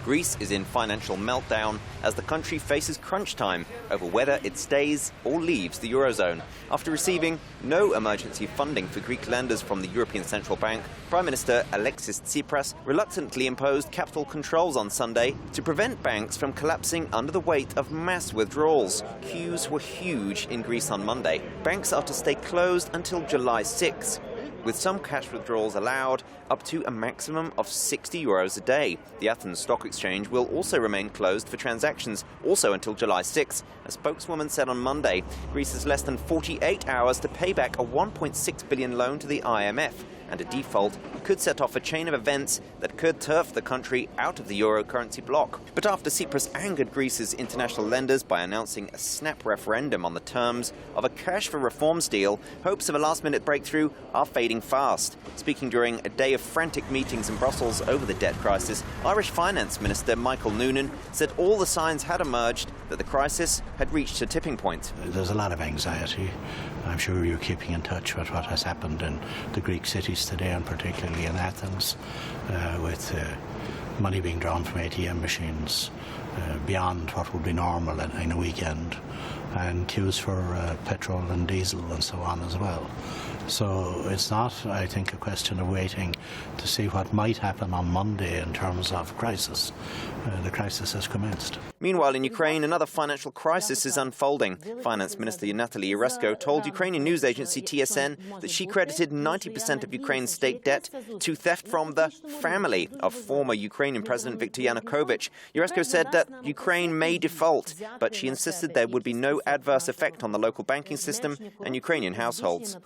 Greece is in financial meltdown as the country faces crunch time over whether it stays or leaves the Eurozone. After receiving no emergency funding for Greek lenders from the European Central Bank, Prime Minister Alexis Tsipras reluctantly imposed capital controls on Sunday to prevent banks from collapsing under the weight of mass withdrawals. Queues were huge in Greece on Monday. Banks are to stay closed until July 6. With some cash withdrawals allowed up to a maximum of €60 a day. The Athens Stock Exchange will also remain closed for transactions, also until July 6. A spokeswoman said on Monday, Greece has less than 48 hours to pay back a €1.6 billion loan to the IMF, and a default could set off a chain of events that could turf the country out of the euro currency bloc. But after Tsipras angered Greece's international lenders by announcing a snap referendum on the terms of a cash for reforms deal, hopes of a last-minute breakthrough are fading fast. Speaking during a day of frantic meetings in Brussels over the debt crisis, Irish Finance Minister Michael Noonan said all the signs had emerged that the crisis had reached a tipping point. There's a lot of anxiety. I'm sure you're keeping in touch with what has happened in the Greek cities today, and particularly in Athens, with money being drawn from ATM machines beyond what would be normal in a weekend, and queues for petrol and diesel and so on as well. So it's not, I think, a question of waiting to see what might happen on Monday in terms of crisis. The crisis has commenced. Meanwhile, in Ukraine, another financial crisis is unfolding. Finance Minister Natalie Yaresko told Ukrainian news agency TSN that she credited 90% of Ukraine's state debt to theft from the family of former Ukrainian President Viktor Yanukovych. Yaresko said that Ukraine may default, but she insisted there would be no adverse effect on the local banking system and Ukrainian households.